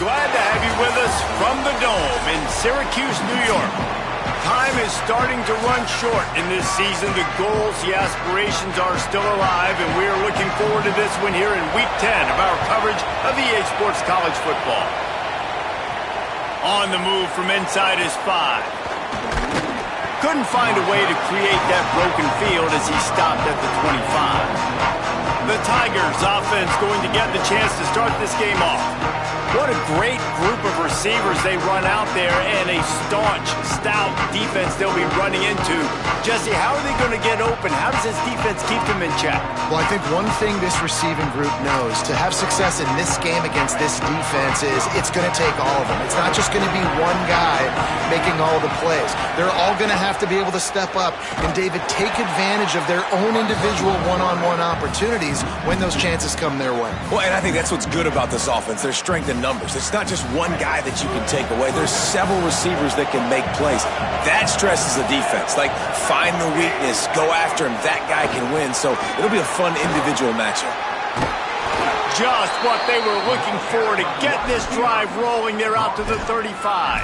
glad to have you with us from the Dome in Syracuse, New York. Time is starting to run short in this season. The goals, the aspirations are still alive, and we are looking forward to this one here in Week 10 of our coverage of EA Sports College Football. On the move from inside his 5. Couldn't find a way to create that broken field as he stopped at the 25. The Tigers offense going to get the chance to start this game off. What a great group of receivers they run out there, and a staunch, stout defense they'll be running into. Jesse, how are they going to get open? How does this defense keep them in check? Well, I think one thing this receiving group knows, to have success in this game against this defense, is it's going to take all of them. It's not just going to be one guy making all the plays. They're all going to have to be able to step up and, David, take advantage of their own individual one-on-one opportunities when those chances come their way. Well, and I think that's what's good about this offense. There's strength in numbers. It's not just one guy that you can take away. There's several receivers that can make plays. That stresses the defense. Like, find the weakness, go after him. That guy can win. So it'll be a fun individual matchup. Just what they were looking for to get this drive rolling. They're out to the 35.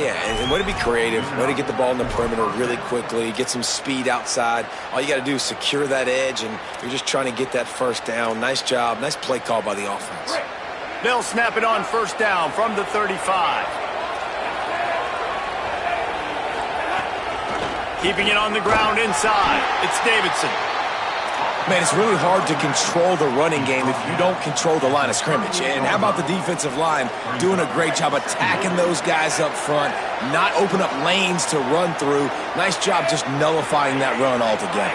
Yeah, and way to be creative, way to get the ball in the perimeter really quickly, get some speed outside. All you got to do is secure that edge, and you're just trying to get that first down. Nice job, nice play call by the offense. They'll snap it on first down from the 35. Keeping it on the ground inside, it's Davidson. Man, it's really hard to control the running game if you don't control the line of scrimmage. And how about the defensive line doing a great job attacking those guys up front, not open up lanes to run through. Nice job just nullifying that run altogether.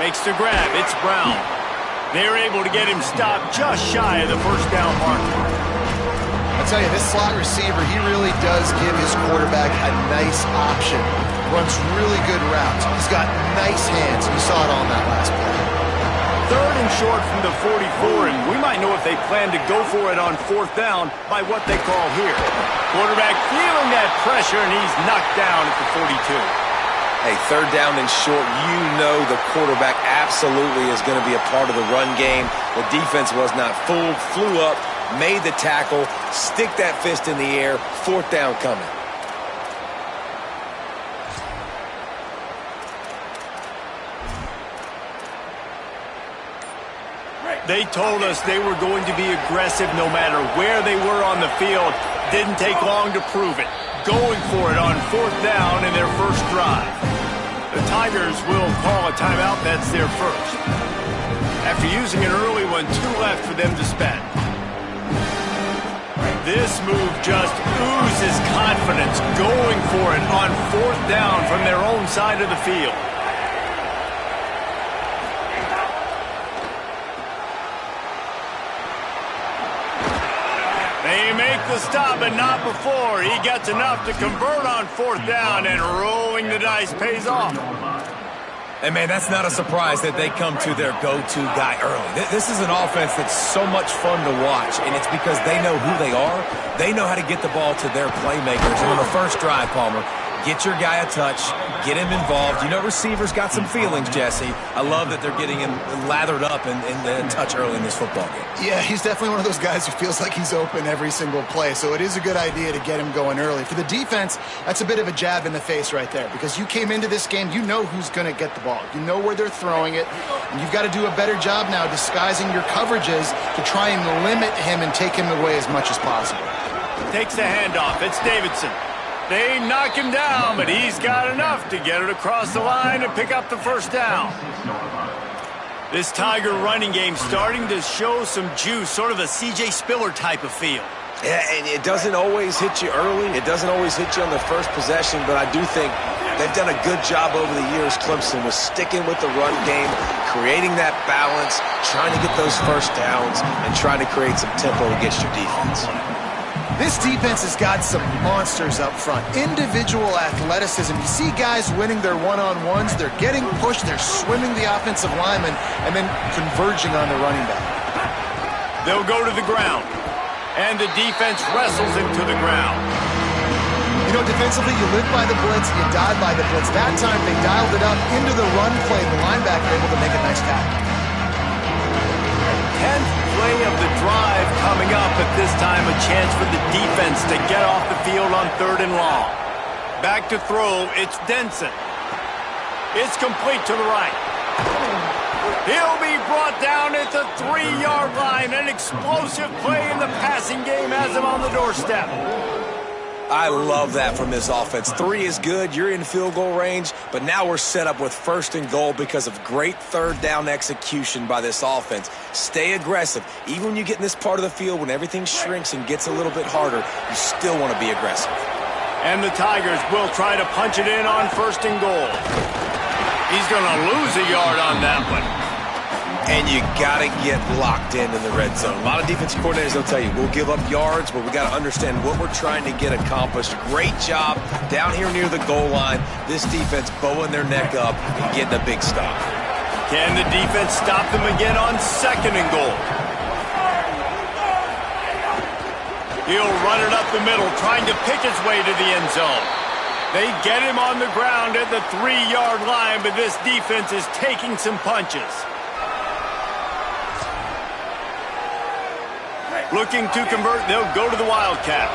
Makes the grab, it's Brown. They're able to get him stopped just shy of the first down marker. I'll tell you, this slot receiver, he really does give his quarterback a nice option. Runs really good routes. He's got nice hands. You saw it on that last play. Third and short from the 44, and we might know if they plan to go for it on fourth down by what they call here. Quarterback feeling that pressure, and he's knocked down at the 42. Hey, third down and short, you know the quarterback absolutely is going to be a part of the run game. The defense was not fooled, flew up, made the tackle, stick that fist in the air, fourth down coming. They told us they were going to be aggressive no matter where they were on the field. Didn't take long to prove it. Going for it on fourth down in their first drive. The Tigers will call a timeout. That's their first. After using an early one, 2 left for them to spend. This move just oozes confidence. Going for it on fourth down from their own side of the field. They make the stop, but not before. He gets enough to convert on fourth down, and rolling the dice pays off. And, man, that's not a surprise that they come to their go-to guy early. This is an offense that's so much fun to watch, and it's because they know who they are. They know how to get the ball to their playmakers. And on the first drive, Palmer, get your guy a touch, get him involved. You know receivers got some feelings, Jesse. I love that they're getting him lathered up in the touch early in this football game. Yeah, he's definitely one of those guys who feels like he's open every single play, so it is a good idea to get him going early. For the defense, that's a bit of a jab in the face right there, because you came into this game, you know who's going to get the ball. You know where they're throwing it, and you've got to do a better job now disguising your coverages to try and limit him and take him away as much as possible. Takes the handoff. It's Davidson. They knock him down, but he's got enough to get it across the line and pick up the first down. This Tiger running game starting to show some juice, sort of a C.J. Spiller type of feel. Yeah, and it doesn't always hit you early. It doesn't always hit you on the first possession, but I do think they've done a good job over the years, Clemson, with sticking with the run game, creating that balance, trying to get those first downs, and trying to create some tempo against your defense. This defense has got some monsters up front. Individual athleticism. You see guys winning their one-on-ones. They're getting pushed. They're swimming the offensive lineman and then converging on the running back. They'll go to the ground. And the defense wrestles him to the ground. You know, defensively, you live by the blitz, you die by the blitz. That time, they dialed it up into the run play. The linebacker able to make a nice tackle. 10th play of the drive coming up. At this time, a chance for the defense to get off the field on 3rd and long. Back to throw, it's Denson. It's complete to the right. He'll be brought down at the 3-yard line. An explosive play in the passing game has him on the doorstep. I love that from this offense. 3 is good. You're in field goal range, but now we're set up with 1st and goal because of great 3rd down execution by this offense. Stay aggressive. Even when you get in this part of the field, when everything shrinks and gets a little bit harder, you still want to be aggressive. And the Tigers will try to punch it in on 1st and goal. He's going to lose a yard on that one. And you got to get locked in the red zone. A lot of defensive coordinators, they'll tell you, we'll give up yards, but we got to understand what we're trying to get accomplished. Great job down here near the goal line. This defense bowing their neck up and getting a big stop. Can the defense stop them again on 2nd and goal? He'll run it up the middle, trying to pick his way to the end zone. They get him on the ground at the 3-yard line, but this defense is taking some punches. Looking to convert, they'll go to the Wildcat.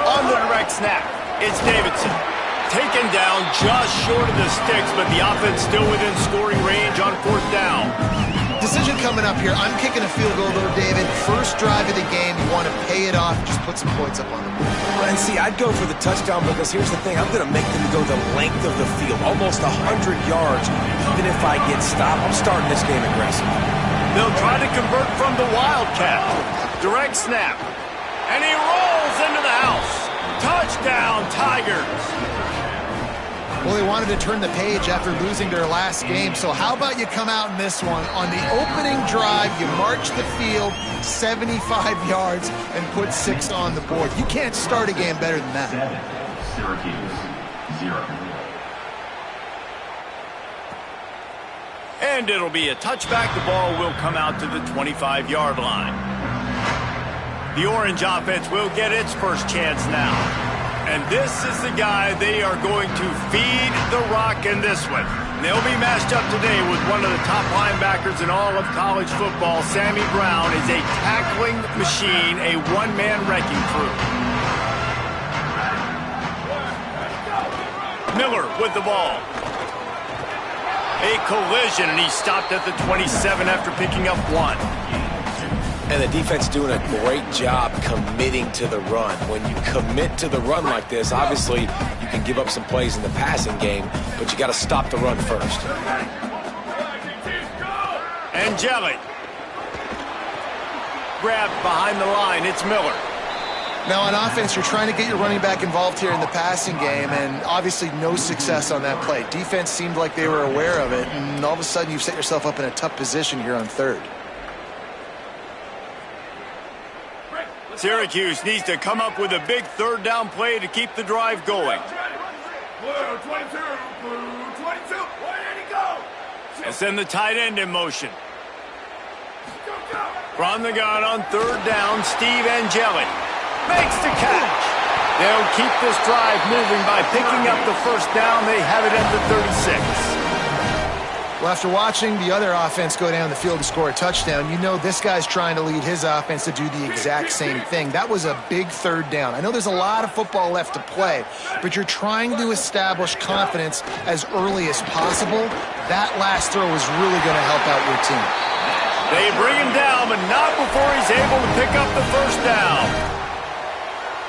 On the direct snap, it's Davidson. Taken down just short of the sticks, but the offense still within scoring range on 4th down. Decision coming up here. I'm kicking a field goal, though, David. First drive of the game, you want to pay it off, just put some points up on the board. And see, I'd go for the touchdown because here's the thing. I'm going to make them go the length of the field, almost 100 yards. Even if I get stopped, I'm starting this game aggressive. They'll try to convert from the Wildcat. Direct snap. And he rolls into the house. Touchdown, Tigers. Well, they wanted to turn the page after losing their last game, so how about you come out in this one? On the opening drive, you march the field 75 yards and put 6 on the board. You can't start a game better than that. 7, Syracuse, 0. And it'll be a touchback. The ball will come out to the 25-yard line. The Orange offense will get its first chance now. And this is the guy they are going to feed the rock in this one. They'll be matched up today with one of the top linebackers in all of college football. Sammy Brown is a tackling machine, a one-man wrecking crew. Miller with the ball. A collision, and he stopped at the 27 after picking up 1. And the defense doing a great job committing to the run. When you commit to the run like this, obviously you can give up some plays in the passing game, but you got to stop the run first. Angelic. Grabbed behind the line. It's Miller. Now on offense, you're trying to get your running back involved here in the passing game, and obviously no success on that play. Defense seemed like they were aware of it, and all of a sudden you've set yourself up in a tough position here on 3rd. Syracuse needs to come up with a big 3rd down play to keep the drive going. Blue 22, blue 22, where did he go? And send the tight end in motion. From the gun on 3rd down, Steve Angelic makes the catch. They'll keep this drive moving by picking up the 1st down. They have it at the 36. Well, after watching the other offense go down the field to score a touchdown, you know this guy's trying to lead his offense to do the exact same thing. That was a big 3rd down. I know there's a lot of football left to play, but you're trying to establish confidence as early as possible. That last throw is really going to help out your team. They bring him down, but not before he's able to pick up the 1st down.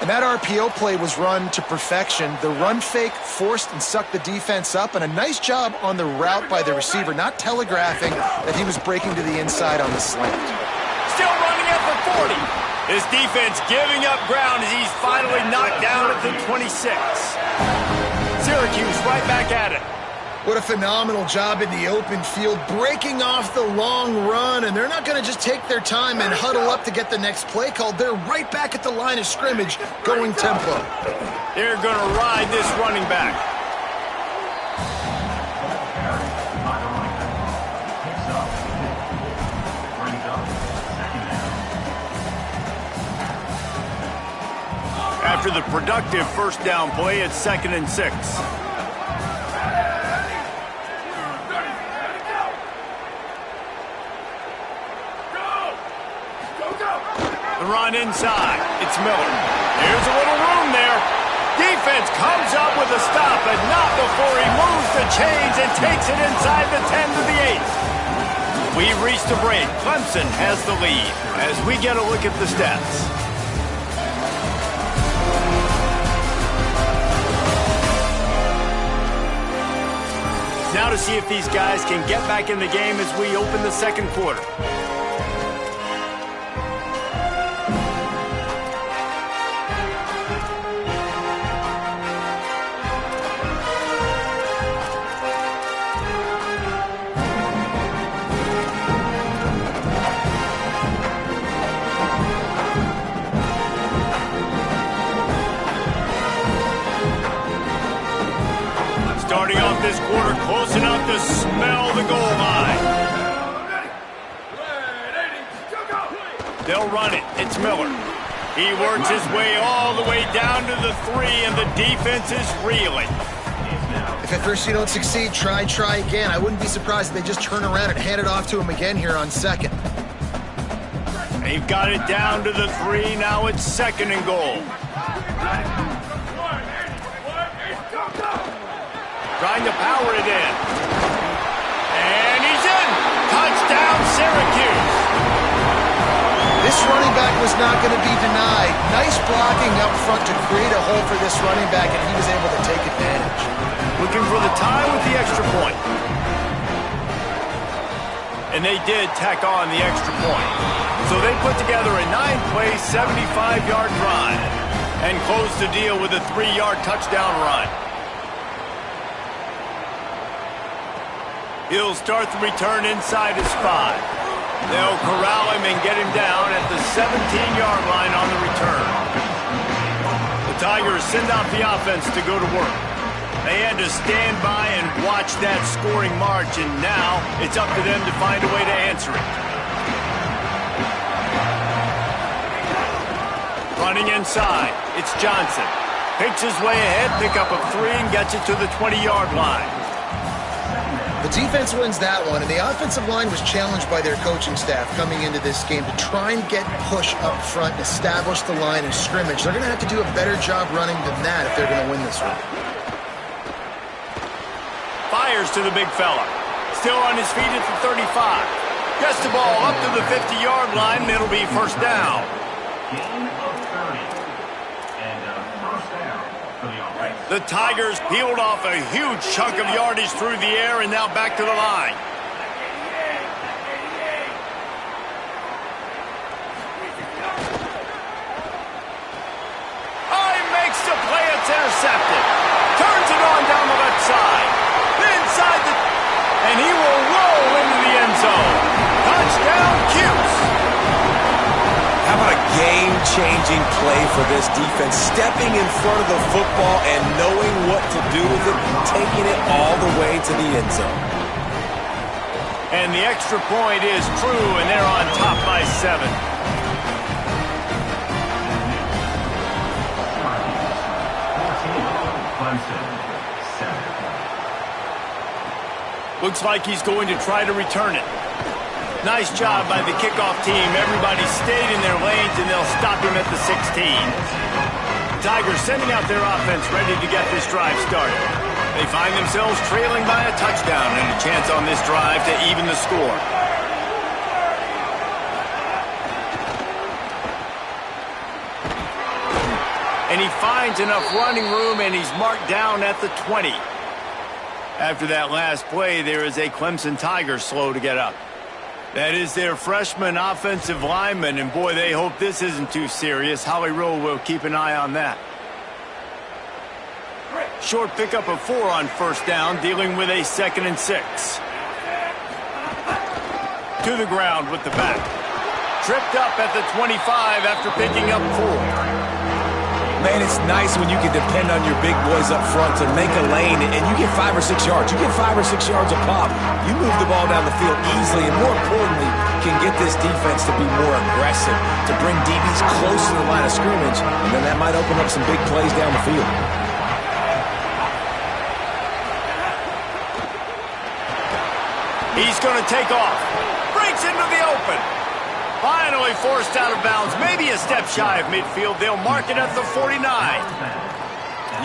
And that RPO play was run to perfection. The run fake forced and sucked the defense up, and a nice job on the route by the receiver, not telegraphing that he was breaking to the inside on the slant. Still running at the 40. His defense giving up ground as he's finally knocked down at the 26. Syracuse right back at it. What a phenomenal job in the open field, breaking off the long run, and they're not going to just take their time and huddle up to get the next play called. They're right back at the line of scrimmage, going tempo. They're going to ride this running back. After the productive 1st down play, it's 2nd and 6. run inside. It's Miller. There's a little room there. Defense comes up with a stop, but not before he moves the chains and takes it inside the 10 to the 8. We've reached a break. Clemson has the lead as we get a look at the stats. Now to see if these guys can get back in the game as we open the second quarter. Starting off this quarter close enough to smell the goal line. They'll run it. It's Miller. He works his way all the way down to the 3, and the defense is reeling. If at first you don't succeed, try again. I wouldn't be surprised if they just turn around and hand it off to him again here on second. They've got it down to the 3. Now it's second and goal. Trying to power it in. And he's in. Touchdown, Syracuse. This running back was not going to be denied. Nice blocking up front to create a hole for this running back, and he was able to take advantage. Looking for the tie with the extra point. And they did tack on the extra point. So they put together a 9-play, 75-yard drive and closed the deal with a 3-yard touchdown run. He'll start the return inside his 5. They'll corral him and get him down at the 17-yard line on the return. The Tigers send out the offense to go to work. They had to stand by and watch that scoring march, and now it's up to them to find a way to answer it. Running inside, it's Johnson. Picks his way ahead, pick up a 3, and gets it to the 20-yard line. The defense wins that one, and the offensive line was challenged by their coaching staff coming into this game to try and get push up front and establish the line and scrimmage. They're going to have to do a better job running than that if they're going to win this one. Fires to the big fella. Still on his feet at the 35. Gets the ball up to the 50-yard line, and it'll be first down. The Tigers peeled off a huge chunk of yardage through the air and now back to the line. Makes the play. It's intercepted. Turns it on down the left side. Inside the... And he will roll into the end zone. Touchdown, Cuse. How about a game-changing play for this defense? Stepping in front of the football and knowing what to do with it, taking it all the way to the end zone. And the extra point is true, and they're on top by 7. Looks like he's going to try to return it. Nice job by the kickoff team. Everybody stayed in their lanes, and they'll stop him at the 16. Tigers sending out their offense ready to get this drive started. They find themselves trailing by a touchdown and a chance on this drive to even the score. And he finds enough running room, and he's marked down at the 20. After that last play, there is a Clemson Tiger slow to get up. That is their freshman offensive lineman, and boy, they hope this isn't too serious. Holly Rowe will keep an eye on that. Short pickup of 4 on first down, dealing with a 2nd and 6. To the ground with the back. Tripped up at the 25 after picking up 4. Man, it's nice when you can depend on your big boys up front to make a lane, and you get 5 or 6 yards. You get 5 or 6 yards a pop. You move the ball down the field easily, and more importantly, can get this defense to be more aggressive, to bring DBs close to the line of scrimmage, and then that might open up some big plays down the field. He's going to take off. Breaks into the open. Finally forced out of bounds, maybe a step shy of midfield. They'll mark it at the 49.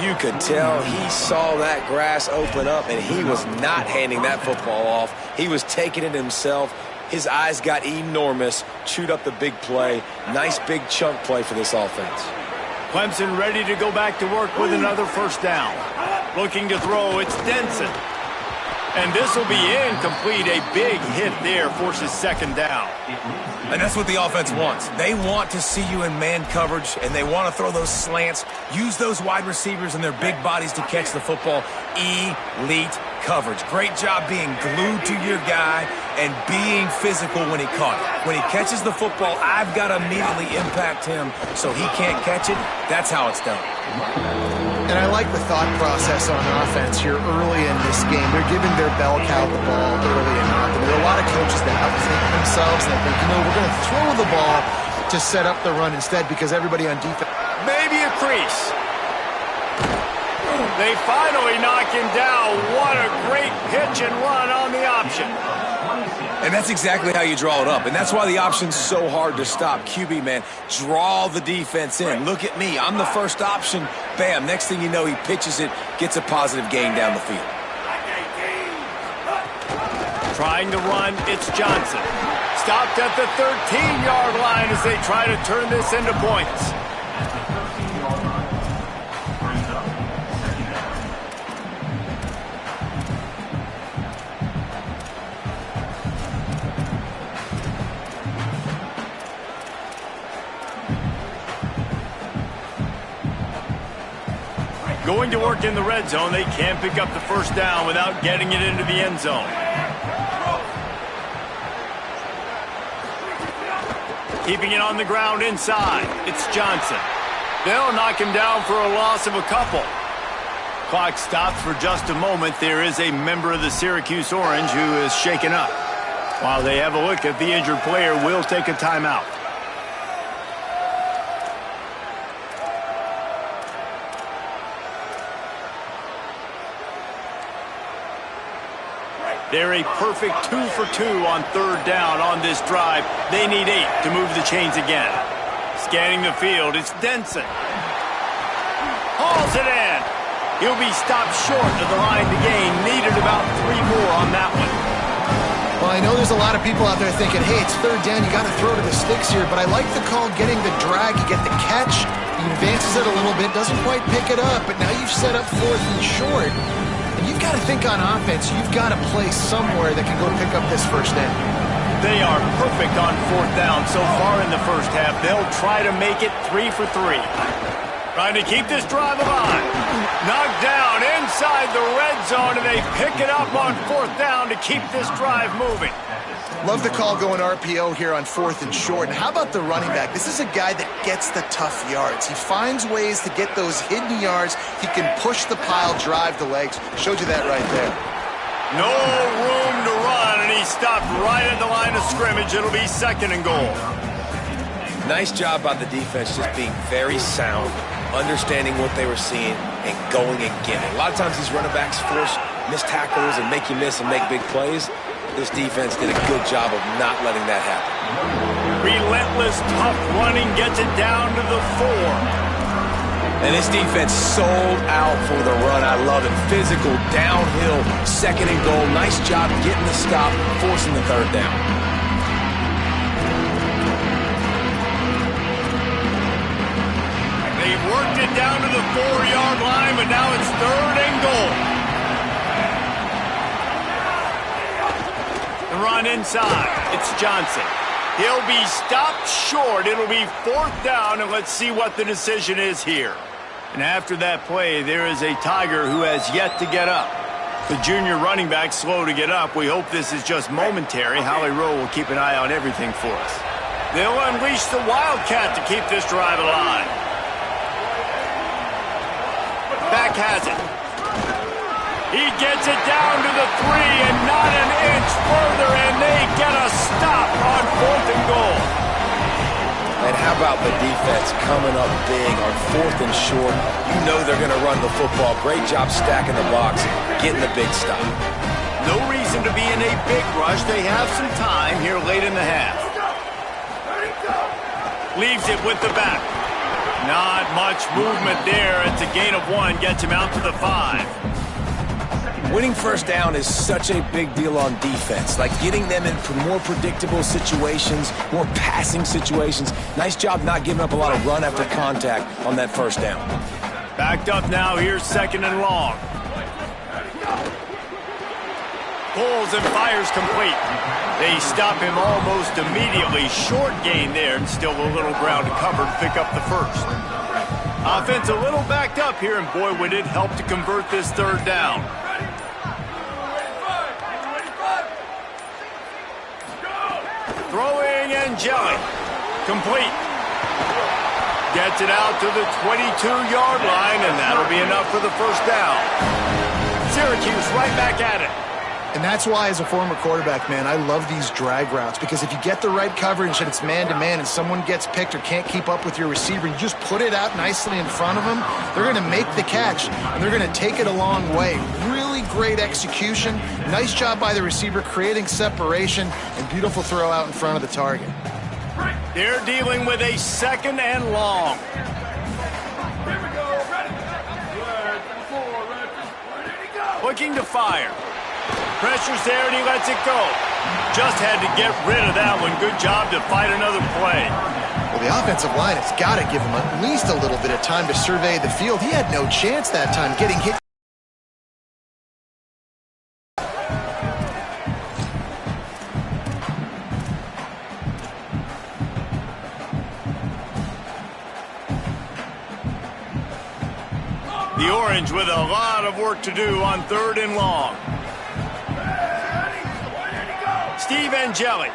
You could tell he saw that grass open up, and he was not handing that football off. He was taking it himself. His eyes got enormous, chewed up the big play. Nice big chunk play for this offense. Clemson ready to go back to work with another first down. Looking to throw, it's Denson. And this will be incomplete. A big hit there forces second down. And that's what the offense wants. They want to see you in man coverage, and they want to throw those slants, use those wide receivers and their big bodies to catch the football. Elite coverage. Great job being glued to your guy and being physical when he caught it. When he catches the football, I've got to immediately impact him so he can't catch it. That's how it's done. And I like the thought process on offense here early in this game. They're giving their bell cow the ball early and often. There are a lot of coaches that outthink themselves and they think, we're going to throw the ball to set up the run instead because everybody on defense. Maybe a crease. They finally knock him down. What a great pitch and run on the option. And that's exactly how you draw it up. And that's why the option's so hard to stop. QB, man, draw the defense in. Look at me. I'm the first option. Bam. Next thing you know, he pitches it, gets a positive gain down the field. Trying to run, it's Johnson. Stopped at the 13-yard line as they try to turn this into points. Going to work in the red zone, they can't pick up the first down without getting it into the end zone. Keeping it on the ground inside, it's Johnson. They'll knock him down for a loss of a couple. Clock stops for just a moment. There is a member of the Syracuse Orange who is shaken up. While they have a look at the injured player, will take a timeout. They're a perfect 2 for 2 on third down on this drive. They need 8 to move the chains again. Scanning the field, it's Denson. Hauls it in. He'll be stopped short of the line to gain. Needed about 3 more on that one. Well, I know there's a lot of people out there thinking, hey, it's third down, you got to throw to the sticks here, but I like the call getting the drag. You get the catch, he advances it a little bit, doesn't quite pick it up, but now you've set up fourth and short. You've got to think on offense, you've got to play somewhere that can go pick up this first down. They are perfect on fourth down so far in the first half. They'll try to make it 3 for 3. Trying to keep this drive alive. Knocked down inside the red zone, and they pick it up on fourth down to keep this drive moving. Love the call going RPO here on fourth and short. And how about the running back? This is a guy that gets the tough yards. He finds ways to get those hidden yards. He can push the pile, drive the legs. Showed you that right there. No room to run, and he stopped right at the line of scrimmage. It'll be second and goal. Nice job by the defense just being very sound, understanding what they were seeing, and going and getting it. A lot of times these running backs force missed tackles and make you miss and make big plays. This defense did a good job of not letting that happen. Relentless, tough running gets it down to the 4. And this defense sold out for the run. I love it. Physical, downhill, second and goal. Nice job getting the stop, forcing the third down. They've worked it down to the 4-yard line, but now it's third and goal. The run inside. It's Johnson. He'll be stopped short. It'll be fourth down, and let's see what the decision is here. And after that play, there is a Tiger who has yet to get up. The junior running back slow to get up. We hope this is just momentary. Howie Rowe will keep an eye on everything for us. They'll unleash the Wildcat to keep this drive alive. Back has it. He gets it down to the 3 and not an inch further, and they get a stop on fourth and goal. And how about the defense coming up big on fourth and short? You know they're going to run the football. Great job stacking the box, getting the big stop. No reason to be in a big rush. They have some time here late in the half. Leaves it with the back. Not much movement there. It's a gain of 1. Gets him out to the 5. Winning first down is such a big deal on defense. Like getting them in more predictable situations, more passing situations. Nice job not giving up a lot of run after contact on that first down. Backed up now. Here's 2nd and long. Pulls and fires complete. They stop him almost immediately. Short gain there, and still a little ground to cover to pick up the first. Offense a little backed up here, and boy, would it help to convert this 3rd down. Throwing and jelly. Complete. Gets it out to the 22-yard line, and that'll be enough for the first down. Syracuse right back at it. And that's why, as a former quarterback, man, I love these drag routes, because if you get the right coverage and it's man-to-man and someone gets picked or can't keep up with your receiver, you just put it out nicely in front of them, they're going to make the catch, and they're going to take it a long way. Really great execution. Nice job by the receiver creating separation, and beautiful throw out in front of the target. They're dealing with a 2nd and long. Here we go. Ready? Red 4, red 4. Ready to go. Looking to fire. Pressure's there, and he lets it go. Just had to get rid of that one. Good job to fight another play. Well, the offensive line has got to give him at least a little bit of time to survey the field. He had no chance that time getting hit. The Orange with a lot of work to do on 3rd and long. Steve Angeli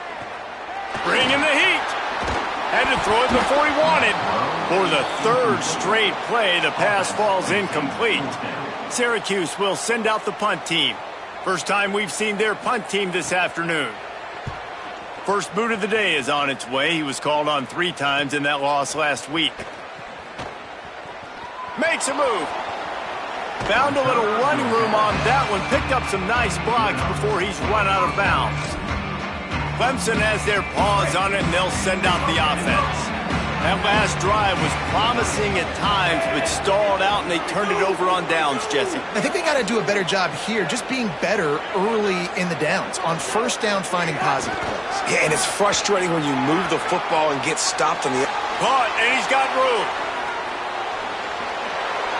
bringing the heat. Had to throw it before he wanted. For the 3rd straight play, the pass falls incomplete. Syracuse will send out the punt team. First time we've seen their punt team this afternoon. First boot of the day is on its way. He was called on 3 times in that loss last week. Makes a move. Found a little running room on that one. Picked up some nice blocks before he's run out of bounds. Clemson has their paws on it, and they'll send out the offense. That last drive was promising at times, but stalled out, and they turned it over on downs, Jesse. I think they got to do a better job here, just being better early in the downs. On first down, finding positive plays. Yeah, and it's frustrating when you move the football and get stopped on the... Caught, and he's got room.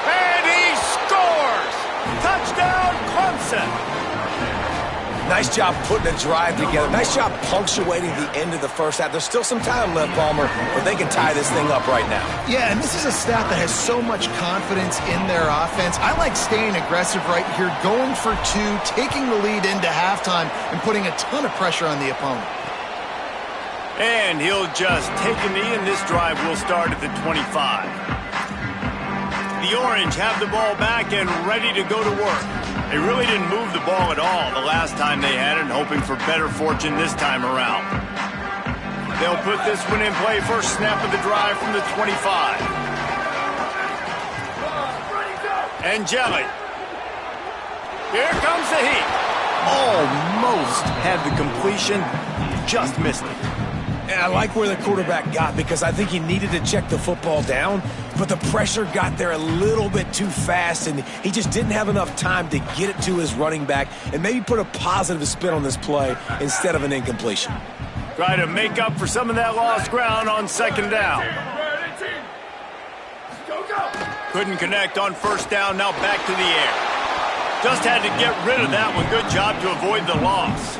And he scores! Touchdown, Clemson! Nice job putting a drive together. Nice job punctuating the end of the first half. There's still some time left, Palmer, but they can tie this thing up right now. Yeah, and this is a staff that has so much confidence in their offense. I like staying aggressive right here, going for 2, taking the lead into halftime, and putting a ton of pressure on the opponent. And he'll just take a knee, and this drive will start at the 25. The Orange have the ball back and ready to go to work. They really didn't move the ball at all the last time they had it, and hoping for better fortune this time around. They'll put this one in play. First snap of the drive from the 25. Angeli. Here comes the heat. Almost had the completion, just missed it. And I like where the quarterback got, because I think he needed to check the football down, but the pressure got there a little bit too fast, and he just didn't have enough time to get it to his running back and maybe put a positive spin on this play instead of an incompletion. Try to make up for some of that lost ground on 2nd down. Couldn't connect on first down, now back to the air. Just had to get rid of that one. Good job to avoid the loss.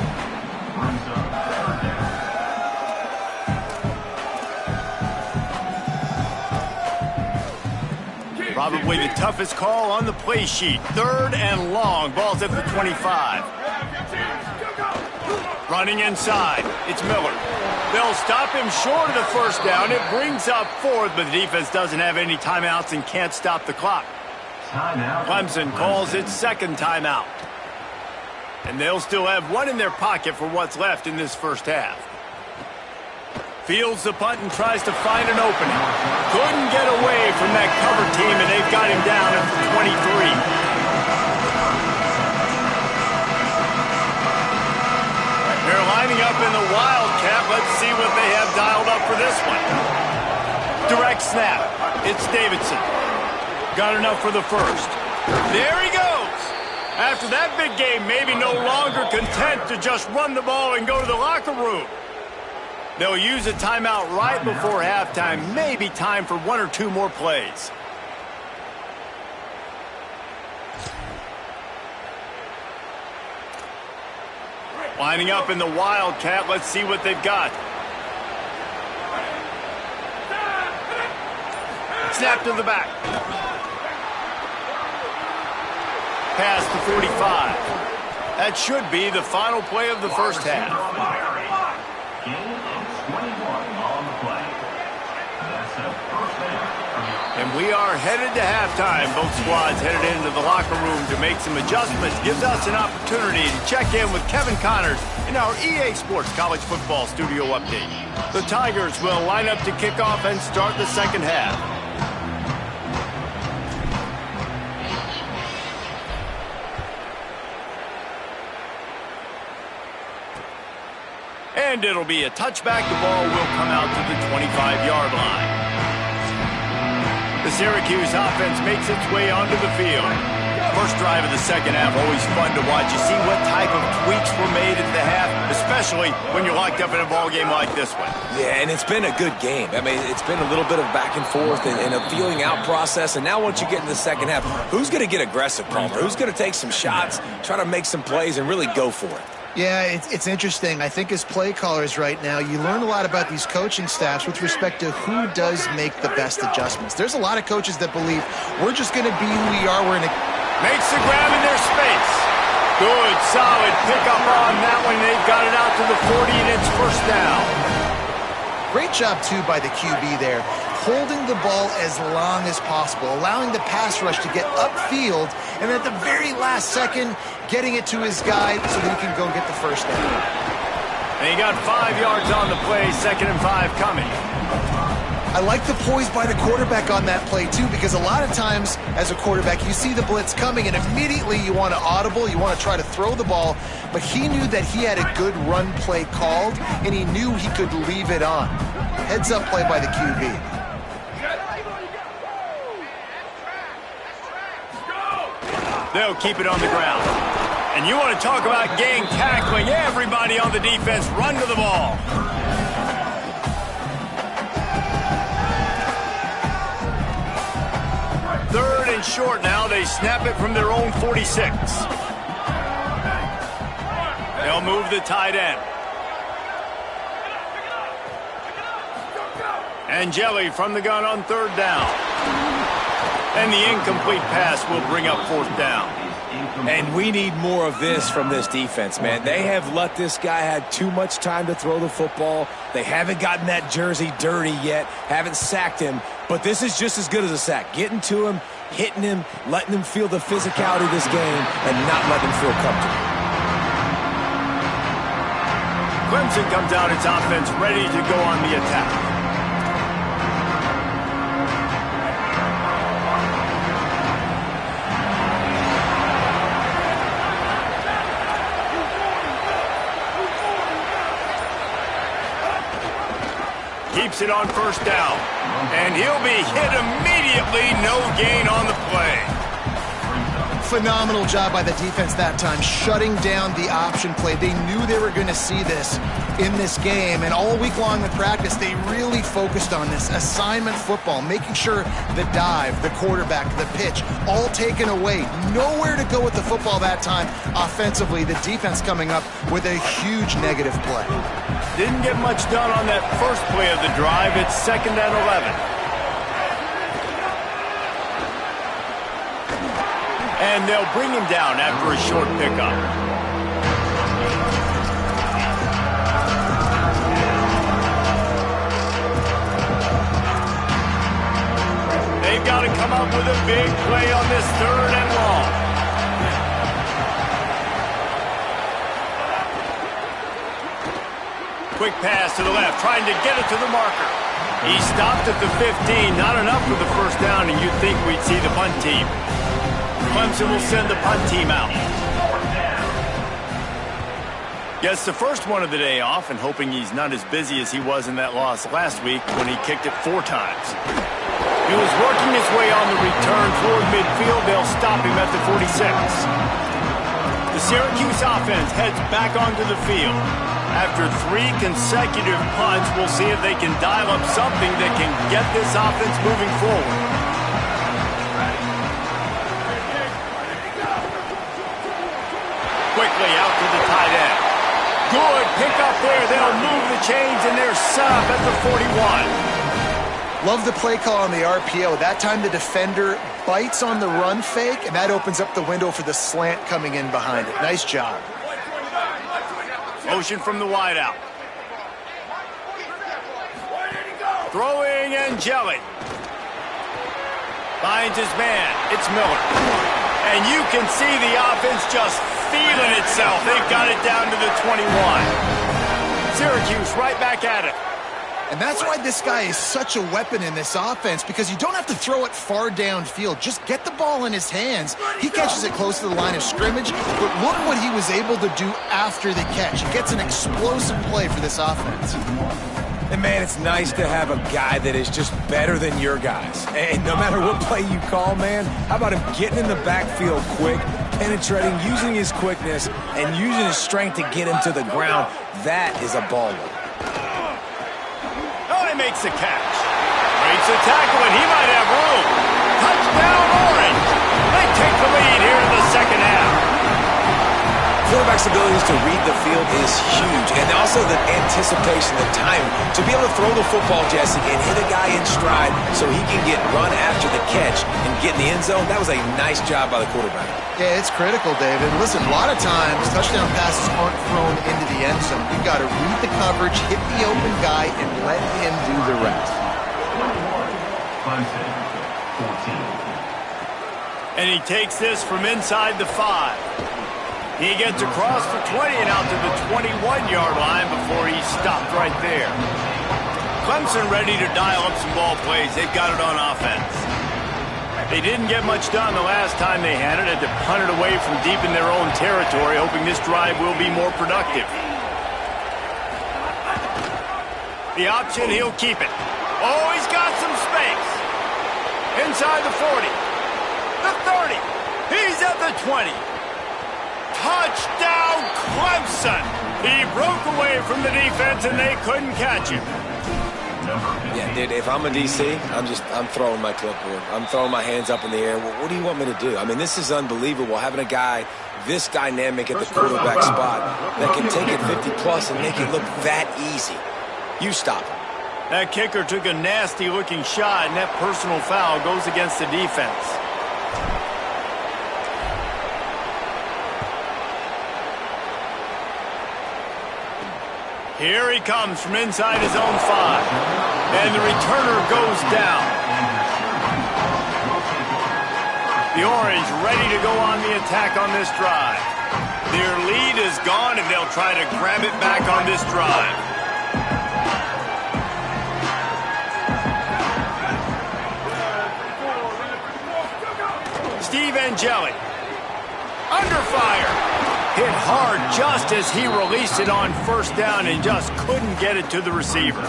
Probably the toughest call on the play sheet. 3rd and long. Ball's at the 25. Running inside. It's Miller. They'll stop him short of the first down. It brings up 4th, but the defense doesn't have any timeouts and can't stop the clock. Clemson calls its 2nd timeout. And they'll still have 1 in their pocket for what's left in this first half. Fields the punt and tries to find an opening. Couldn't get away from that cover team, and they've got him down at the 23. They're lining up in the Wildcat. Let's see what they have dialed up for this one. Direct snap. It's Davidson. Got enough for the first. There he goes. After that big game, maybe no longer content to just run the ball and go to the locker room. They'll use a timeout right before halftime. Maybe time for one or two more plays. Lining up in the Wildcat. Let's see what they've got. Snap to the back. Pass to 45. That should be the final play of the first half. And we are headed to halftime. Both squads headed into the locker room to make some adjustments. Gives us an opportunity to check in with Kevin Connors in our EA Sports College Football Studio Update. The Tigers will line up to kick off and start the second half. And it'll be a touchback. The ball will come out to the 25-yard line. The Syracuse offense makes its way onto the field. First drive of the second half, always fun to watch. You see what type of tweaks were made at the half, especially when you're locked up in a ball game like this one. Yeah, and it's been a good game. I mean, it's been a little bit of back and forth and a feeling out process. And now once you get in the second half, who's going to get aggressive, Palmer? Who's going to take some shots, try to make some plays, and really go for it? Yeah, it's interesting. I think as play callers right now, you learn a lot about these coaching staffs with respect to who does make the best adjustments. There's a lot of coaches that believe we're just going to be who we are. We're going to... Makes the grab in their space. Good, solid pickup on that one. They've got it out to the 40, and it's first down. Great job, too, by the QB there. Holding the ball as long as possible, allowing the pass rush to get upfield, and at the very last second, getting it to his guy so that he can go get the first down. And he got 5 yards on the play, 2nd and 5 coming. I like the poise by the quarterback on that play, too, because a lot of times as a quarterback, you see the blitz coming, and immediately you want to audible, you want to try to throw the ball, but he knew that he had a good run play called, and he knew he could leave it on. Heads-up play by the QB. They'll keep it on the ground. And you want to talk about gang tackling. Everybody on the defense run to the ball. Third and short now. They snap it from their own 46. They'll move the tight end. Angeli from the gun on third down. And the incomplete pass will bring up fourth down. And we need more of this from this defense, man. They have let this guy have too much time to throw the football. They haven't gotten that jersey dirty yet, haven't sacked him. But this is just as good as a sack. Getting to him, hitting him, letting him feel the physicality of this game, and not letting him feel comfortable. Clemson comes out its offense ready to go on the attack. Keeps it on first down. And he'll be hit immediately. No gain on the play. Phenomenal job by the defense that time, shutting down the option play. They knew they were going to see this in this game, and all week long in practice, they really focused on this assignment football, making sure the dive, the quarterback, the pitch, all taken away. Nowhere to go with the football that time offensively. The defense coming up with a huge negative play. Didn't get much done on that first play of the drive. It's 2nd and 11. And they'll bring him down after a short pickup. They've got to come up with a big play on this 3rd and long. Quick pass to the left, trying to get it to the marker. He stopped at the 15, not enough for the first down, and you'd think we'd see the punt team. Clemson will send the punt team out. Gets the first one of the day off and hoping he's not as busy as he was in that loss last week when he kicked it 4 times. He was working his way on the return toward midfield. They'll stop him at the 46. The Syracuse offense heads back onto the field. After 3 consecutive punts, we'll see if they can dial up something that can get this offense moving forward. Quickly out to the tight end. Good pick up there. They'll move the chains, and they're set up at the 41. Love the play call on the RPO. That time the defender bites on the run fake, and that opens up the window for the slant coming in behind it. Nice job. Motion from the wideout. Throwing Angeli. Finds his man. It's Miller. And you can see the offense just feeling itself. They've got it down to the 21. Syracuse right back at it. And that's why this guy is such a weapon in this offense, because you don't have to throw it far downfield. Just get the ball in his hands. He catches it close to the line of scrimmage, but look what he was able to do after the catch. He gets an explosive play for this offense. And, man, it's nice to have a guy that is just better than your guys. And no matter what play you call, man, how about him getting in the backfield quick, penetrating, using his quickness, and using his strength to get him to the ground. That is a baller. Oh, he makes the catch. Breaks the tackle, and he might have room. Touchdown, Orange. They take the lead here in the second half. Quarterback's abilities to read the field is huge, and also the anticipation, the time to be able to throw the football, Jesse, and hit a guy in stride so he can get run after the catch and get in the end zone. That was a nice job by the quarterback. Yeah, it's critical, David. Listen, a lot of times touchdown passes aren't thrown into the end zone. You've got to read the coverage, hit the open guy, and let him do the rest. And he takes this from inside the 5. He gets across the 20 and out to the 21-yard line before he's stopped right there. Clemson ready to dial up some ball plays. They've got it on offense. They didn't get much done the last time they had it. Had to punt it away from deep in their own territory, hoping this drive will be more productive. The option, he'll keep it. Oh, he's got some space. Inside the 40. The 30. He's at the 20. Touchdown, Clemson! He broke away from the defense, and they couldn't catch him. Yeah, dude, if I'm a DC, I'm throwing my clipboard. I'm throwing my hands up in the air. What do you want me to do? I mean, this is unbelievable, having a guy this dynamic at the quarterback spot that can take it 50-plus and make it look that easy. You stop him. That kicker took a nasty-looking shot, and that personal foul goes against the defense. Here he comes from inside his own 5. And the returner goes down. The Orange ready to go on the attack on this drive. Their lead is gone, and they'll try to grab it back on this drive. Steve Angeli. Under fire. Hit hard just as he released it on first down and just couldn't get it to the receiver.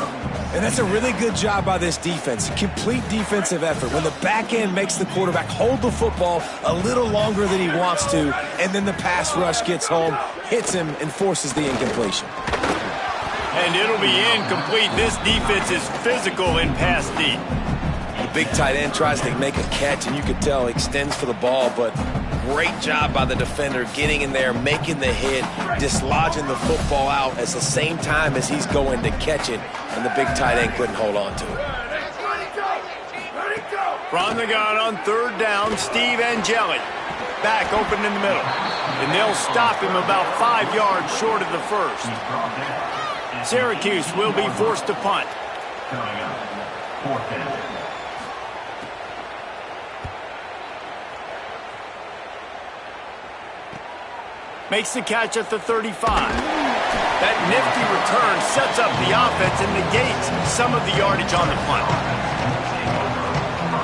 And that's a really good job by this defense. Complete defensive effort. When the back end makes the quarterback hold the football a little longer than he wants to, and then the pass rush gets home, hits him, and forces the incompletion. And it'll be incomplete. This defense is physical in pass deep. The big tight end tries to make a catch, and you could tell he extends for the ball, but great job by the defender getting in there, making the hit, dislodging the football out at the same time as he's going to catch it, and the big tight end couldn't hold on to it. From the gun on third down, Steve Angeli. Back open in the middle. And they'll stop him about 5 yards short of the first. Syracuse will be forced to punt. Makes the catch at the 35. That nifty return sets up the offense and negates some of the yardage on the punt.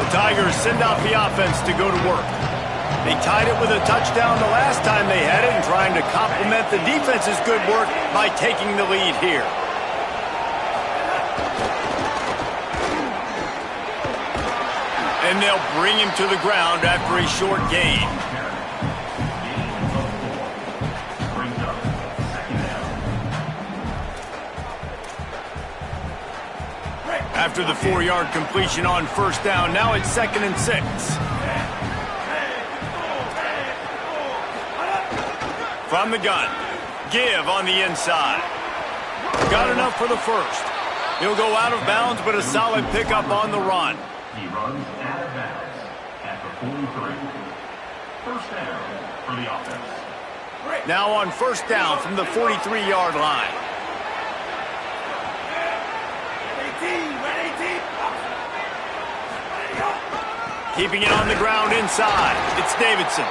The Tigers send out the offense to go to work. They tied it with a touchdown the last time they had it and trying to complement the defense's good work by taking the lead here. And they'll bring him to the ground after a short gain. After the 4-yard completion on first down, now it's 2nd and 6. From the gun, Give on the inside. Got enough for the first. He'll go out of bounds, but a solid pickup on the run. He runs out of bounds at the 43. First down for the offense. Now on first down from the 43-yard line. Keeping it on the ground inside. It's Davidson.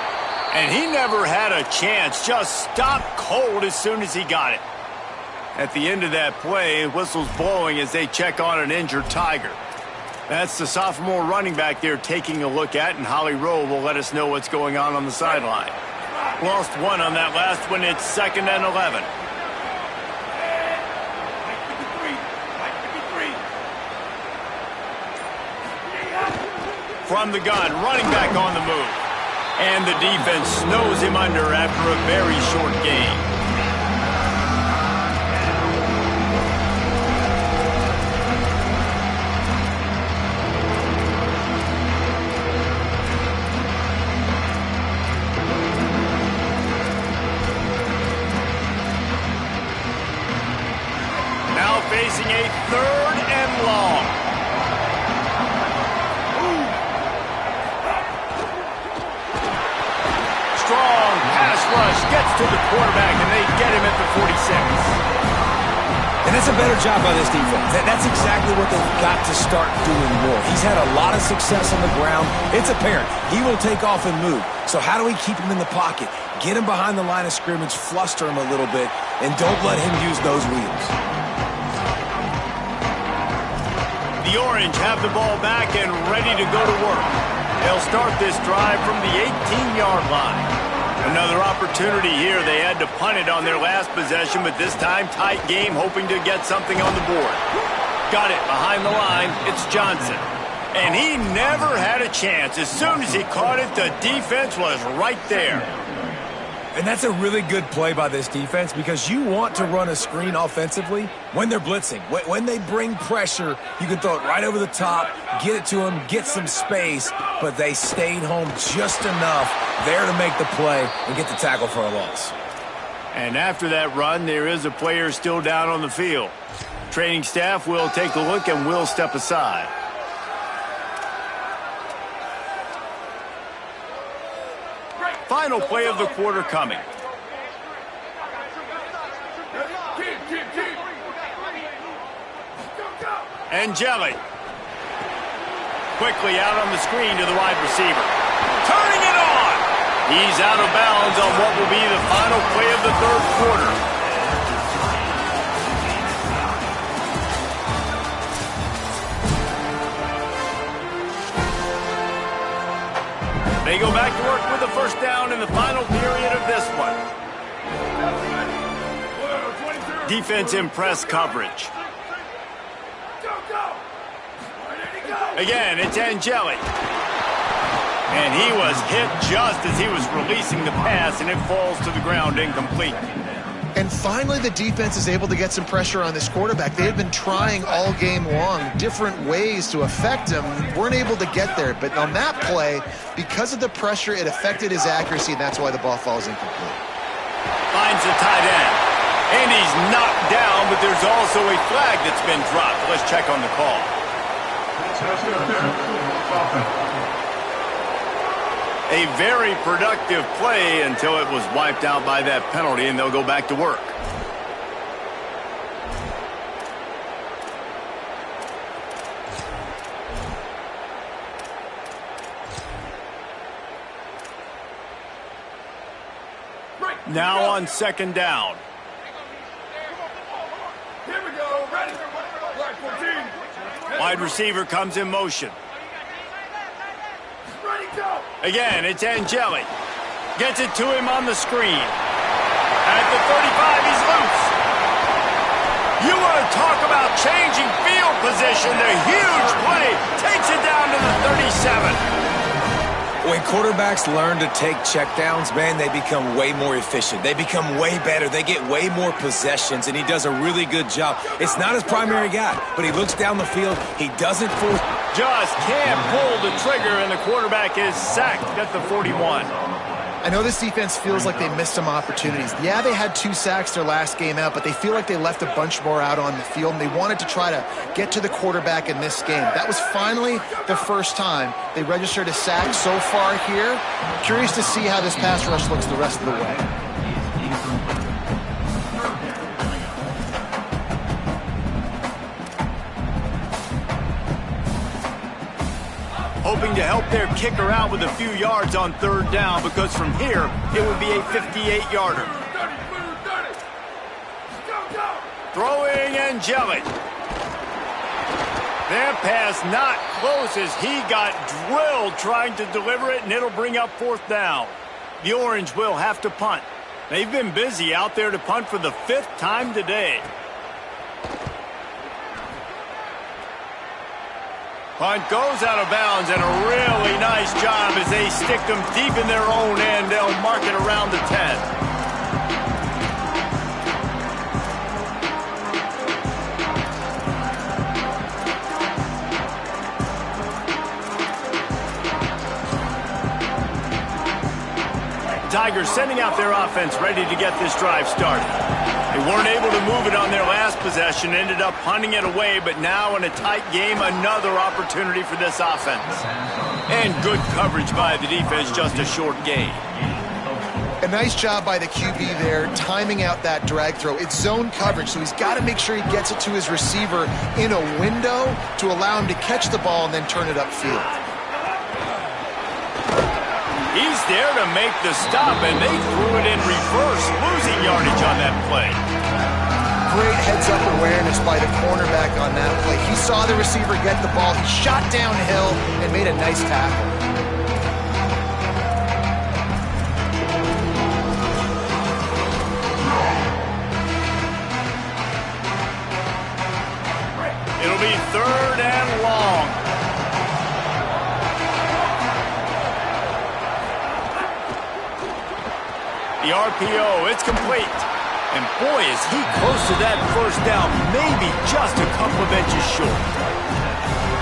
And he never had a chance. Just stopped cold as soon as he got it. At the end of that play, whistle's blowing as they check on an injured Tiger. That's the sophomore running back they're taking a look at, and Holly Rowe will let us know what's going on the sideline. Lost one on that last one. It's 2nd and 11. From the gun, running back on the move. And the defense snows him under after a very short game. Now facing a 3rd and long. Strong pass rush gets to the quarterback, and they get him at the 46. And that's a better job by this defense. That's exactly what they've got to start doing more. He's had a lot of success on the ground. It's apparent. He will take off and move. So how do we keep him in the pocket? Get him behind the line of scrimmage, fluster him a little bit, and don't let him use those wheels. The Orange have the ball back and ready to go to work. They'll start this drive from the 18-yard line. Another opportunity here. They had to punt it on their last possession, but this time tight game, hoping to get something on the board. Got it behind the line. It's Johnson. And he never had a chance. As soon as he caught it, the defense was right there. And that's a really good play by this defense because you want to run a screen offensively when they're blitzing. When they bring pressure, you can throw it right over the top, get it to them, get some space, but they stayed home just enough there to make the play and get the tackle for a loss. And after that run, there is a player still down on the field. Training staff will take a look and will step aside. Final play of the quarter coming. Angeli. Quickly out on the screen to the wide receiver. Turning it on! He's out of bounds on what will be the final play of the 3rd quarter. They go back to work with the first down in the final period of this one. Defense in press coverage. Again, it's Angeli. And he was hit just as he was releasing the pass, and it falls to the ground incomplete. And finally, the defense is able to get some pressure on this quarterback. They had been trying all game long different ways to affect him. Weren't able to get there. But on that play, because of the pressure, it affected his accuracy, and that's why the ball falls incomplete. Finds the tight end. And he's knocked down, but there's also a flag that's been dropped. Let's check on the call. A very productive play until it was wiped out by that penalty, and they'll go back to work. Now on 2nd down. Here we go. Ready. Black 14. Wide receiver comes in motion. Ready, go! Again, it's Angeli. Gets it to him on the screen. At the 35, he's loose. You want to talk about changing field position. The huge play takes it down to the 37. When quarterbacks learn to take checkdowns, man, they become way more efficient. They become way better. They get way more possessions, and he does a really good job. It's not his primary guy, but he looks down the field. He doesn't force. Just can't pull the trigger, and the quarterback is sacked at the 41. I know this defense feels like they missed some opportunities. Yeah, they had 2 sacks their last game out, but they feel like they left a bunch more out on the field, and they wanted to try to get to the quarterback in this game. That was finally the first time they registered a sack so far here. Curious to see how this pass rush looks the rest of the way. Hoping to help their kicker out with a few yards on 3rd down, because from here, it would be a 58-yarder. 30. Go! Throwing Angeli. That pass not close as he got drilled trying to deliver it, and it'll bring up 4th down. The Orange will have to punt. They've been busy out there to punt for the 5th time today. Punt goes out of bounds, and a really nice job as they stick them deep in their own end. They'll mark it around the 10. Tigers sending out their offense ready to get this drive started. They weren't able to move it on their last possession, ended up punting it away, but now in a tight game, another opportunity for this offense. And good coverage by the defense, just a short gain. A nice job by the QB there, timing out that drag throw. It's zone coverage, so he's got to make sure he gets it to his receiver in a window to allow him to catch the ball and then turn it upfield. He's there to make the stop, and they threw it in reverse, losing yardage on that play. Great heads-up awareness by the cornerback on that play. He saw the receiver get the ball. He shot downhill and made a nice tackle. It'll be 3rd and long. The RPO, it's complete. And boy, is he close to that 1st down, maybe just a couple of inches short.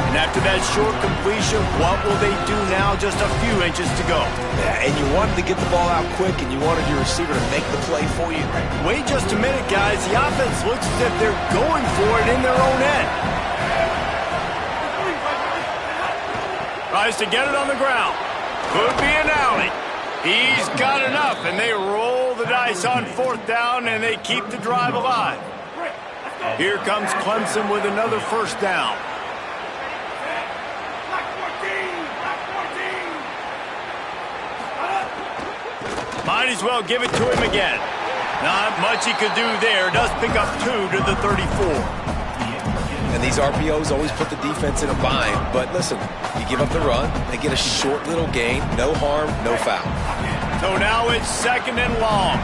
And after that short completion, what will they do now? Just a few inches to go. Yeah, and you wanted to get the ball out quick, and you wanted your receiver to make the play for you. Wait just a minute, guys. The offense looks as if they're going for it in their own end. Tries to get it on the ground. Could be an alley. He's got enough, and they roll the dice on 4th down, and they keep the drive alive. Here comes Clemson with another 1st down. Might as well give it to him again. Not much he could do there. Does pick up 2 to the 34. And these RPOs always put the defense in a bind. But listen, you give up the run, they get a short little gain, no harm, no foul. So now it's 2nd and long.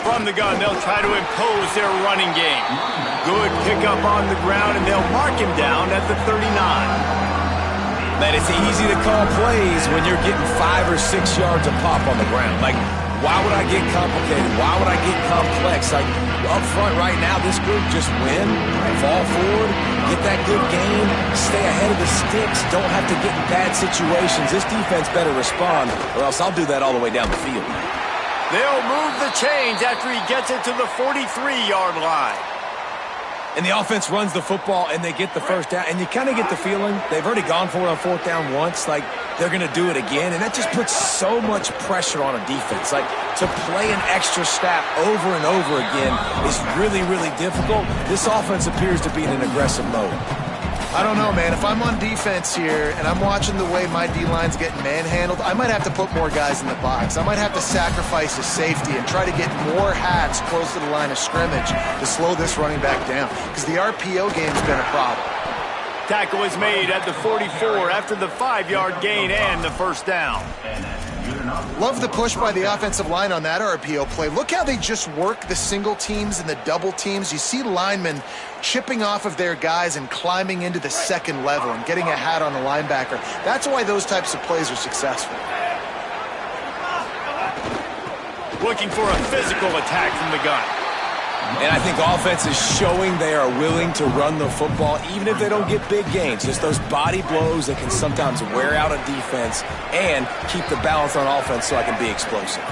From the gun, they'll try to impose their running game. Good pickup on the ground, and they'll mark him down at the 39. Man, it's easy to call plays when you're getting 5 or 6 yards a pop on the ground. Like, why would I get complicated? Why would I get complex? Like, up front right now, this group just win, fall forward, get that good gain, stay ahead of the sticks, don't have to get in bad situations. This defense better respond, or else I'll do that all the way down the field. They'll move the chains after he gets it to the 43-yard line. And the offense runs the football, and they get the 1st down. And you kind of get the feeling they've already gone for it on 4th down once. Like, they're going to do it again. And that just puts so much pressure on a defense. Like, to play an extra snap over and over again is really, really difficult. This offense appears to be in an aggressive mode. I don't know, man. If I'm on defense here and I'm watching the way my D-line's getting manhandled, I might have to put more guys in the box. I might have to sacrifice a safety and try to get more hats close to the line of scrimmage to slow this running back down, because the RPO game's been a problem. Tackle is made at the 44 after the 5-yard gain and the first down. Love the push by the offensive line on that RPO play. Look how they just work the single teams and the double teams. You see linemen chipping off of their guys and climbing into the second level and getting a hat on the linebacker. That's why those types of plays are successful. Looking for a physical attack from the gun. And I think offense is showing they are willing to run the football, even if they don't get big gains. Just those body blows that can sometimes wear out a defense and keep the balance on offense so I can be explosive.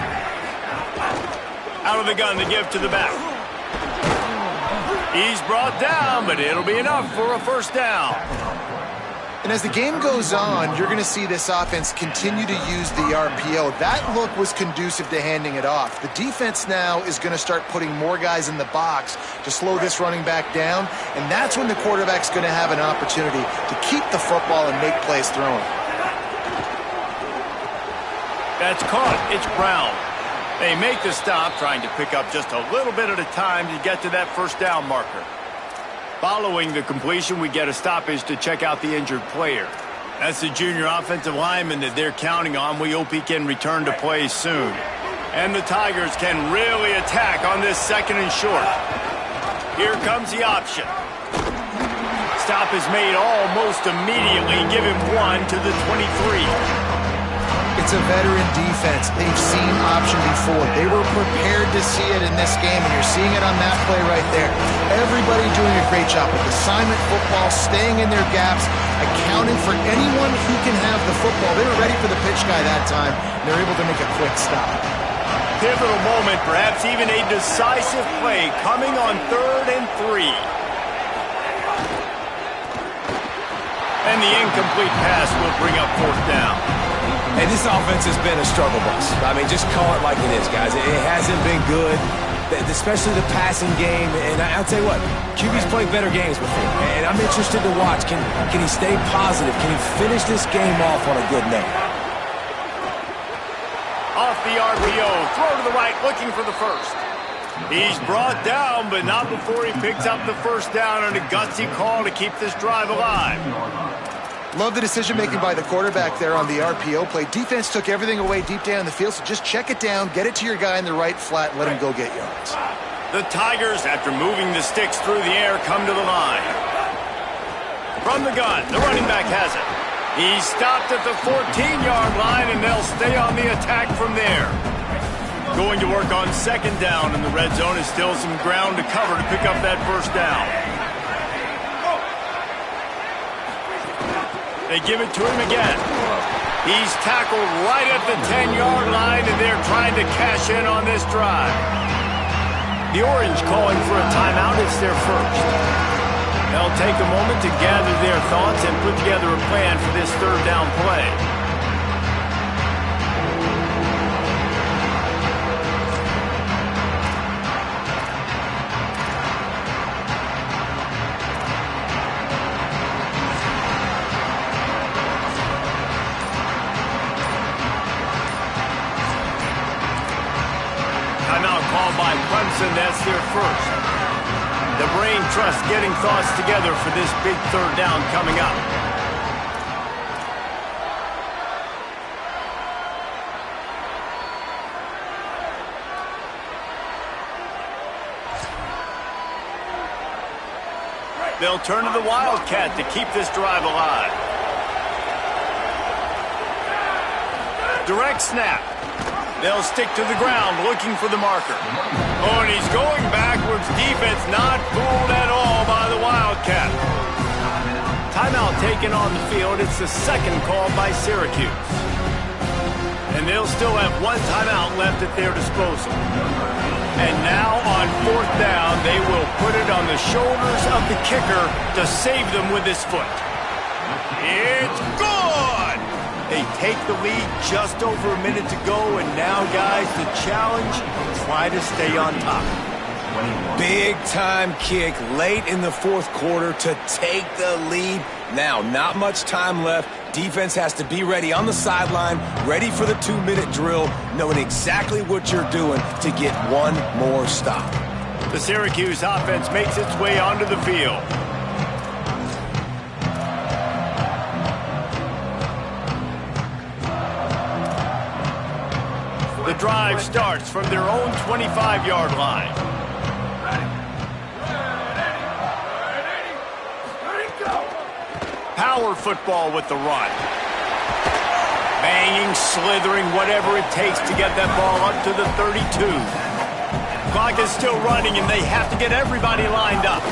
Out of the gun, the give to the back. He's brought down, but it'll be enough for a first down. And as the game goes on, you're going to see this offense continue to use the RPO. That look was conducive to handing it off. The defense now is going to start putting more guys in the box to slow this running back down, and that's when the quarterback's going to have an opportunity to keep the football and make plays throwing. That's caught. It's Brown. They make the stop, trying to pick up just a little bit at a time to get to that first down marker. Following the completion, we get a stoppage to check out the injured player. That's the junior offensive lineman that they're counting on. We hope he can return to play soon. And the Tigers can really attack on this second and short. Here comes the option. Stop is made almost immediately. Give him one to the 23. It's a veteran defense. They've seen option before. They were prepared to see it in this game, and you're seeing it on that play right there. Everybody doing a great job with assignment football, staying in their gaps, accounting for anyone who can have the football. They were ready for the pitch guy that time, and they're able to make a quick stop. Pivotal moment, perhaps even a decisive play coming on 3rd and 3. And the incomplete pass will bring up 4th down. Hey, this offense has been a struggle bus. I mean, just call it like it is, guys. It hasn't been good, especially the passing game. And I'll tell you what, QB's played better games before. And I'm interested to watch. Can he stay positive? Can he finish this game off on a good note? Off the RPO, throw to the right, looking for the first. He's brought down, but not before he picks up the first down on a gutsy call to keep this drive alive. Love the decision-making by the quarterback there on the RPO play. Defense took everything away deep down the field, so just check it down, get it to your guy in the right flat, and let him go get yards. The Tigers, after moving the sticks through the air, come to the line. From the gun, the running back has it. He's stopped at the 14-yard line, and they'll stay on the attack from there. Going to work on 2nd down, and the red zone is still some ground to cover to pick up that first down. They give it to him again. He's tackled right at the 10-yard line, and they're trying to cash in on this drive. The Orange calling for a timeout. It's their first. They'll take a moment to gather their thoughts and put together a plan for this 3rd down play. By Clemson, that's their first. The brain trust getting thoughts together for this big 3rd down coming up. They'll turn to the Wildcat to keep this drive alive. Direct snap. They'll stick to the ground looking for the marker. Oh, and he's going backwards. Defense not fooled at all by the Wildcat. Timeout taken on the field. It's the 2nd call by Syracuse. And they'll still have 1 timeout left at their disposal. And now on 4th down, they will put it on the shoulders of the kicker to save them with his foot. It's good! They take the lead just over a minute to go, and now, guys, the challenge, try to stay on top. Big-time kick late in the fourth quarter to take the lead. Now, not much time left. Defense has to be ready on the sideline, ready for the 2-minute drill, knowing exactly what you're doing to get one more stop. The Syracuse offense makes its way onto the field. The drive starts from their own 25-yard line. Power football with the run. Banging, slithering, whatever it takes to get that ball up to the 32. Clock is still running, and they have to get everybody lined up.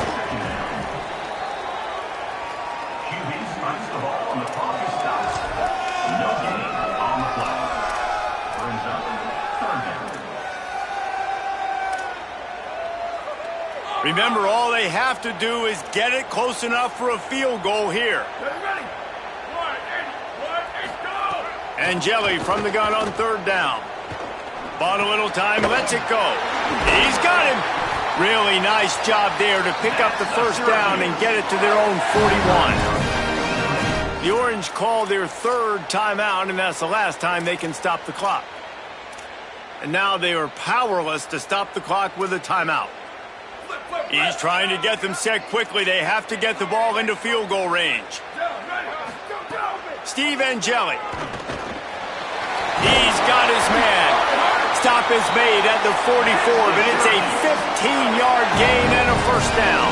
QB strikes the ball, and the clock is stopped. No gain on the play. Brings up third down. Remember, all they have to do is get it close enough for a field goal here. Angeli from the gun on third down. Bought a little time, lets it go. He's got him. Really nice job there to pick up the first down and get it to their own 41. The Orange call their third timeout, and that's the last time they can stop the clock. And now they are powerless to stop the clock with a timeout. He's trying to get them set quickly. They have to get the ball into field goal range. Steve Angeli. He's got his man. Stop is made at the 44, but it's a 15-yard gain and a first down.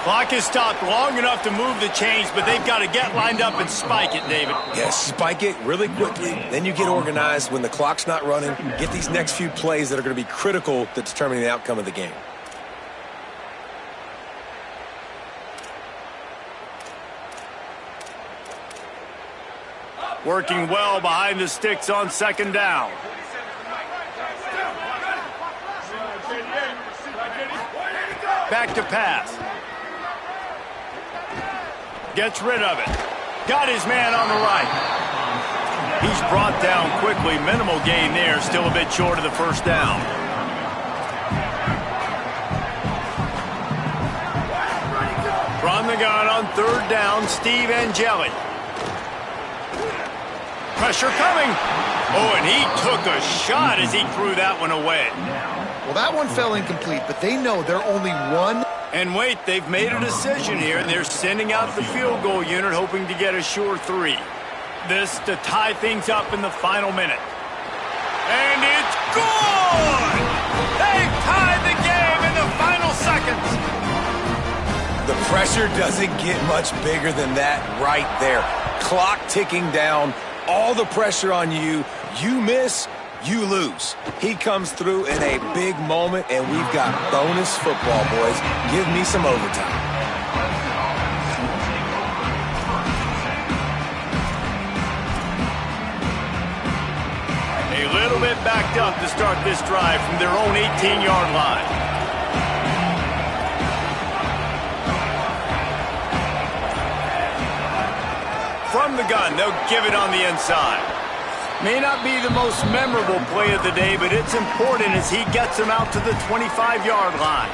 Clock is stopped long enough to move the chains, but they've got to get lined up and spike it, David. Yes, spike it really quickly. Then you get organized when the clock's not running. Get these next few plays that are going to be critical to determining the outcome of the game. Working well behind the sticks on second down. Back to pass. Gets rid of it. Got his man on the right. He's brought down quickly. Minimal gain there. Still a bit short of the first down. From the gun on third down, Steve Angeli. Pressure coming. Oh, and he took a shot as he threw that one away. Well, that one fell incomplete, but they know they're only one. And wait, they've made a decision here, and they're sending out the field goal unit, hoping to get a sure three. This to tie things up in the final minute. And it's good! They've tied the game in the final seconds. The pressure doesn't get much bigger than that right there. Clock ticking down. All the pressure on you. You miss, you lose. He comes through in a big moment, and we've got bonus football, boys. Give me some overtime. A little bit backed up to start this drive from their own 18-yard line. From the gun, they'll give it on the inside. May not be the most memorable play of the day, but it's important as he gets them out to the 25-yard line.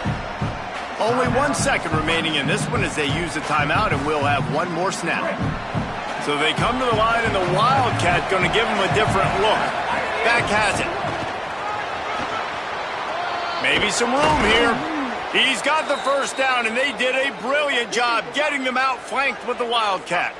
Only 1 second remaining in this one as they use a timeout, and we'll have one more snap. So they come to the line, and the Wildcat going to give them a different look. Back has it. Maybe some room here. He's got the first down, and they did a brilliant job getting them out flanked with the Wildcat.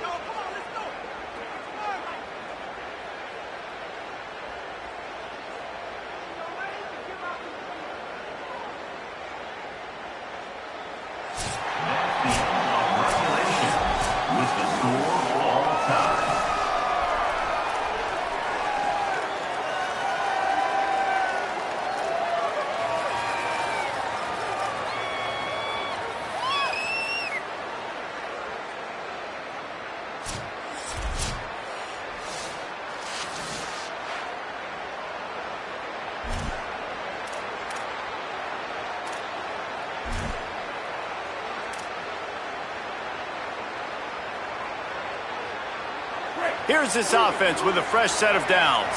Here's this offense with a fresh set of downs.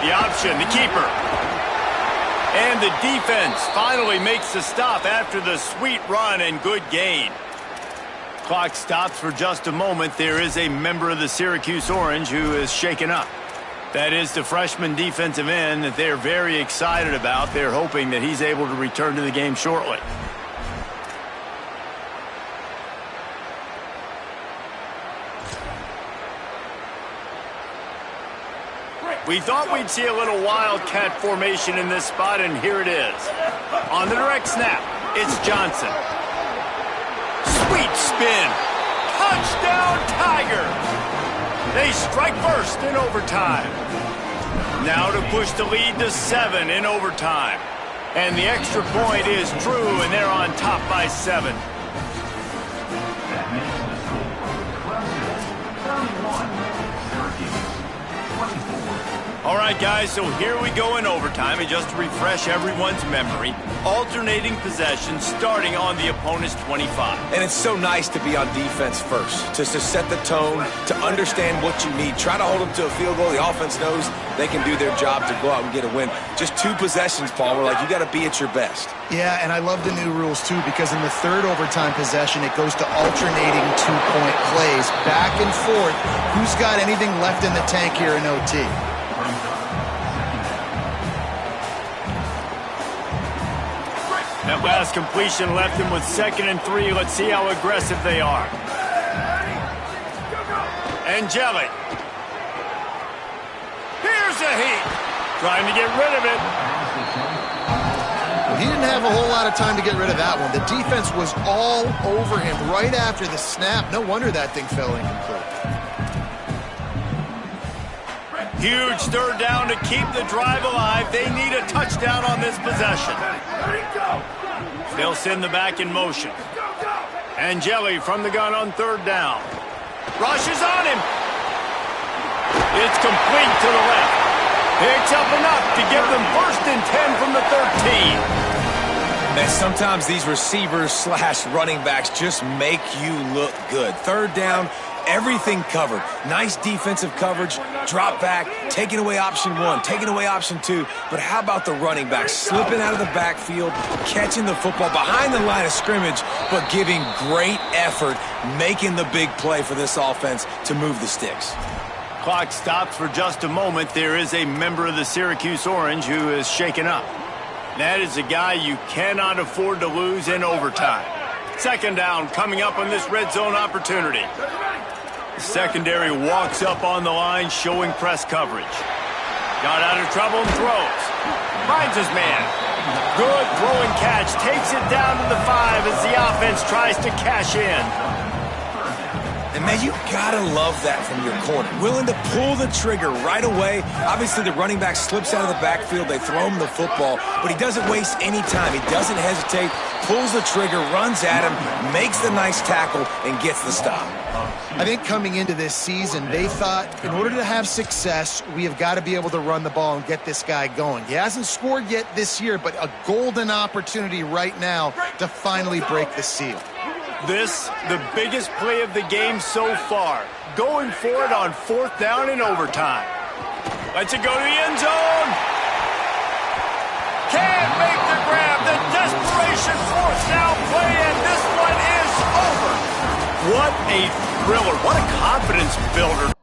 The option, the keeper. And the defense finally makes the stop after the sweet run and good gain. Clock stops for just a moment. There is a member of the Syracuse Orange who is shaken up. That is the freshman defensive end that they're very excited about. They're hoping that he's able to return to the game shortly. We thought we'd see a little wildcat formation in this spot, and here it is. On the direct snap, it's Johnson. Sweet spin. Touchdown, Tigers. They strike first in overtime. Now to push the lead to 7 in overtime. And the extra point is true, and they're on top by 7. That makes the score. Clemson 31, Syracuse 24. All right, guys, so here we go in overtime. And just to refresh everyone's memory, alternating possession starting on the opponent's 25. And it's so nice to be on defense first, just to set the tone, to understand what you need. Try to hold them to a field goal. The offense knows they can do their job to go out and get a win. Just 2 possessions, Paul. We're like, you got to be at your best. Yeah, and I love the new rules, too, because in the third overtime possession, it goes to alternating 2-point plays, back and forth. Who's got anything left in the tank here in OT? That last completion left him with 2nd and 3. Let's see how aggressive they are. Angelic. Here's a heat. Trying to get rid of it. Well, he didn't have a whole lot of time to get rid of that one. The defense was all over him right after the snap. No wonder that thing fell incomplete. Huge third down to keep the drive alive. They need a touchdown on this possession. They'll send the back in motion. Angeli from the gun on 3rd down. Rushes on him. It's complete to the left. Picks up enough to give them 1st and 10 from the 13. And sometimes these receivers / running backs just make you look good. 3rd down, everything covered. Nice defensive coverage, drop back, taking away option 1, taking away option 2. But how about the running back slipping out of the backfield, catching the football behind the line of scrimmage, but giving great effort, making the big play for this offense to move the sticks. Clock stops for just a moment. There is a member of the Syracuse Orange who is shaken up. That is a guy you cannot afford to lose in overtime. 2nd down coming up on this red zone opportunity. The secondary walks up on the line, showing press coverage. Got out of trouble and throws. Finds his man. Good throw and catch. Takes it down to the 5 as the offense tries to cash in. And, man, you got to love that from your corner. Willing to pull the trigger right away. Obviously, the running back slips out of the backfield. They throw him the football, but he doesn't waste any time. He doesn't hesitate, pulls the trigger, runs at him, makes the nice tackle, and gets the stop. I think coming into this season, they thought in order to have success, we have got to be able to run the ball and get this guy going. He hasn't scored yet this year, but a golden opportunity right now to finally break the seal. This, the biggest play of the game so far. Going for it on 4th down in overtime. Lets it go to the end zone. Can't make the grab. The desperation 4th down play, and this one is over. What a thriller. What a confidence builder.